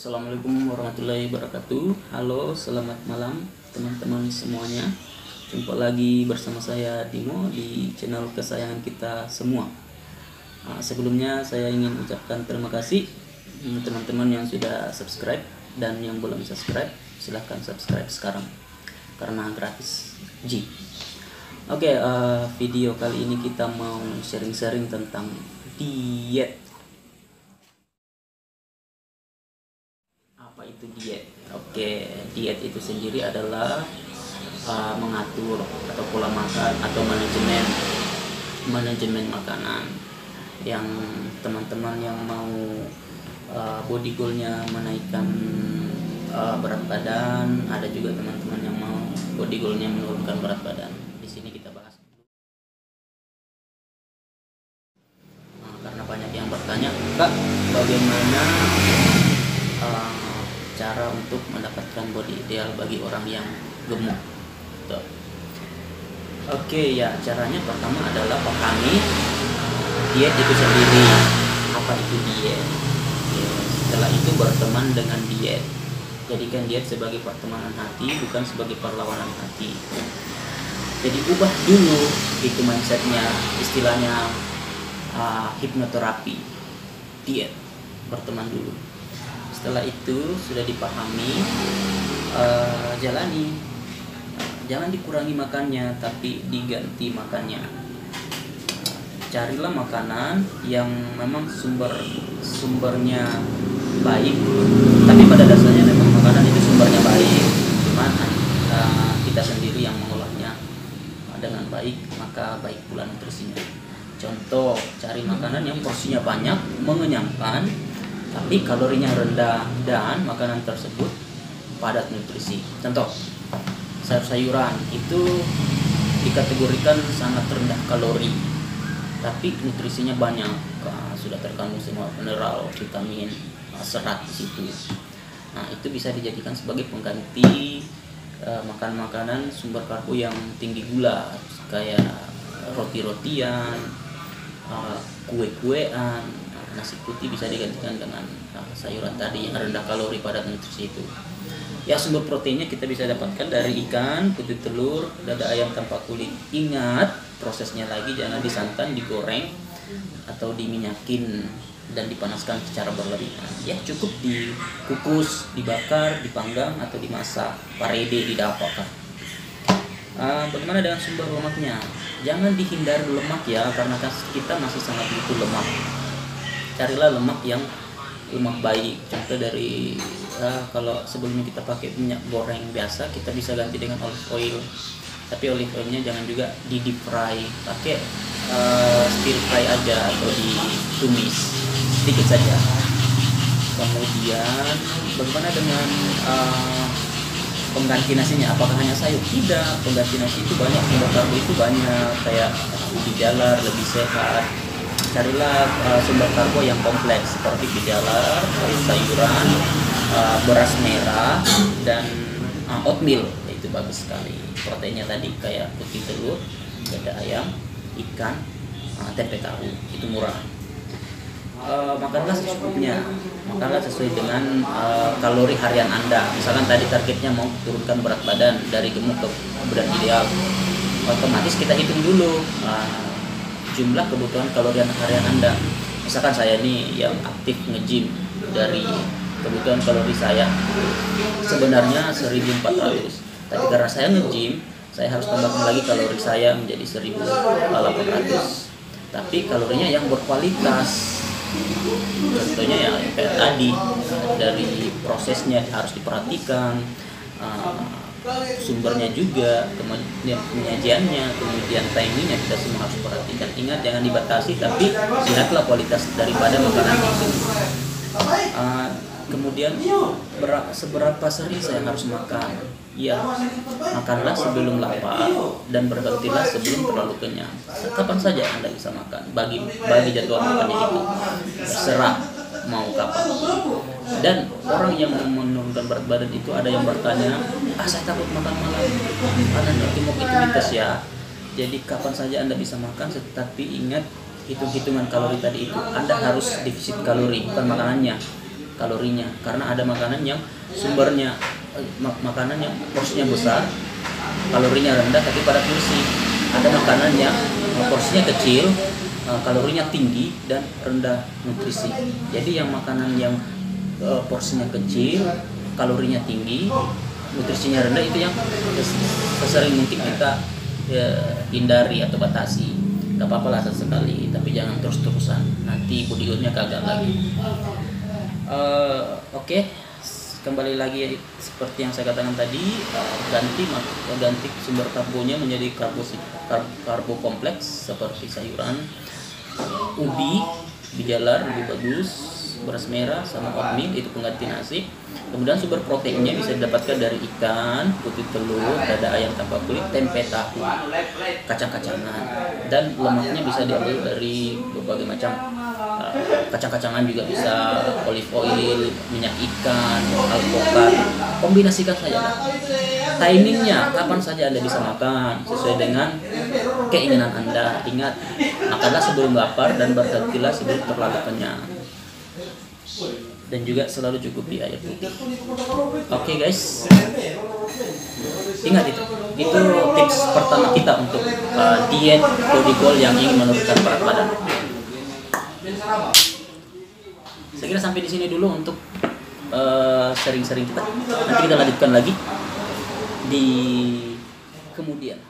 Assalamualaikum warahmatullahi wabarakatuh. Halo, selamat malam teman-teman semuanya. Jumpa lagi bersama saya Dimo di channel kesayangan kita semua. Sebelumnya saya ingin ucapkan terima kasih teman-teman yang sudah subscribe, dan yang belum subscribe silahkan subscribe sekarang karena gratis. Oke, video kali ini kita mau sharing-sharing tentang diet. Apa itu diet? Oke, diet itu sendiri adalah mengatur atau pola makan atau manajemen makanan yang teman-teman yang mau body goalnya menaikkan berat badan, ada juga teman-teman yang mau body goalnya menurunkan berat badan. Di sini kita bahas. Karena banyak yang bertanya, Kak, bagaimana cara untuk mendapatkan body ideal bagi orang yang gemuk? Oke ya, caranya pertama adalah pahami diet itu sendiri. Apa itu diet? Setelah itu berteman dengan diet. Jadikan diet sebagai pertemanan hati, bukan sebagai perlawanan hati. Jadi ubah dulu itu mindsetnya, istilahnya hipnoterapi. Diet, berteman dulu. Setelah itu sudah dipahami, jalani. Jangan dikurangi makannya, tapi diganti makannya. Carilah makanan yang memang sumbernya baik, tapi pada dasarnya memang makanan itu sumbernya baik. Cuman kita sendiri yang mengolahnya dengan baik, maka baik pula nutrisinya. Contoh, cari makanan yang porsinya banyak, mengenyangkan, tapi kalorinya rendah dan makanan tersebut padat nutrisi. Contoh, sayur-sayuran itu dikategorikan sangat rendah kalori, tapi nutrisinya banyak. Sudah terkandung semua mineral, vitamin, serat di situ. Nah, itu bisa dijadikan sebagai pengganti makan makanan sumber karbo yang tinggi gula, kayak roti-rotian, kue-kuean. Nasi putih bisa digantikan dengan sayuran tadi yang rendah kalori padat nutrisi itu. Ya, sumber proteinnya kita bisa dapatkan dari ikan, putih telur, dada ayam tanpa kulit. Ingat, prosesnya lagi jangan disantan, digoreng atau diminyakin dan dipanaskan secara berlebihan. Ya, cukup dikukus, dibakar, dipanggang atau dimasak. Parede didapur. Bagaimana dengan sumber lemaknya? Jangan dihindari lemak ya, karena kita masih sangat butuh lemak. Carilah lemak yang lemak baik. Contoh dari kalau sebelumnya kita pakai minyak goreng biasa, kita bisa ganti dengan olive oil. Tapi olive oilnya jangan juga di deep fry, pakai stir fry aja atau ditumis sedikit saja. Kemudian bagaimana dengan pengganti nasinya? Apakah hanya sayur? Tidak, pengganti nasi itu banyak, sumber karbo itu banyak, kayak ubi jalar lebih sehat. Carilah sumber karbo yang kompleks seperti bijalar, sayuran, beras merah, dan oatmeal. Itu bagus sekali. Proteinnya tadi kayak putih telur, dada ayam, ikan, tempe tahu. Itu murah. Makanlah secukupnya. Makanlah sesuai dengan kalori harian Anda. Misalkan tadi targetnya mau turunkan berat badan dari gemuk ke badan ideal, otomatis kita hitung dulu jumlah kebutuhan kalori harian Anda. Misalkan saya nih yang aktif nge-gym, dari kebutuhan kalori saya sebenarnya 1400, tapi karena saya nge-gym, saya harus tambahkan lagi kalori saya menjadi 1800. Tapi kalorinya yang berkualitas. Contohnya ya kayak tadi, dari prosesnya harus diperhatikan, sumbernya juga, kemudian penyajiannya, kemudian timingnya, kita semua harus perhatikan. Ingat, jangan dibatasi, tapi lihatlah kualitas daripada makanan itu. Kemudian seberapa sering saya harus makan? Ya, makanlah sebelum lapar dan berhentilah sebelum terlalu kenyang. Kapan saja Anda bisa makan, bagi jadwal makannya itu terserah mau kapan. Dan orang yang menurunkan berat badan itu ada yang bertanya, saya takut makan malam, karena gemuk itu mitos ya. Jadi kapan saja Anda bisa makan, tetapi ingat hitung-hitungan kalori tadi itu. Anda harus defisit kalori, bukan makanannya. kalorinya, karena ada makanan yang sumbernya makanan yang porsinya besar, kalorinya rendah tapi pada porsi. Ada makanan yang porsinya kecil, kalorinya tinggi dan rendah nutrisi. Jadi yang makanan yang porsinya kecil, kalorinya tinggi, nutrisinya rendah, itu yang sesering mungkin kita hindari atau batasi. Gak apa-apa lah sesekali, tapi jangan terus-terusan, nanti body goalnya gagal lagi. Oke. Kembali lagi seperti yang saya katakan tadi, ganti sumber karbonya menjadi karbo kompleks seperti sayuran, ubi jalar lebih bagus, beras merah sama oatmeal, itu pengganti nasi. Kemudian sumber proteinnya bisa didapatkan dari ikan, putih telur, dada ayam tanpa kulit, tempe tahu, kacang-kacangan, dan lemaknya bisa diambil dari berbagai macam kacang-kacangan, juga bisa olive oil, minyak ikan, alpukat. Kombinasikan saja. Timingnya kapan saja Anda bisa makan sesuai dengan keinginan Anda. Ingat, makanlah sebelum lapar dan berhentilah sebelum terlalu kenyang. Dan juga selalu cukupi air putih. Oke guys, ingat itu tips pertama kita untuk diet body goal yang ingin menurunkan berat badan. Saya kira sampai di sini dulu untuk sharing-sharing kita. Nanti kita lanjutkan lagi di kemudian.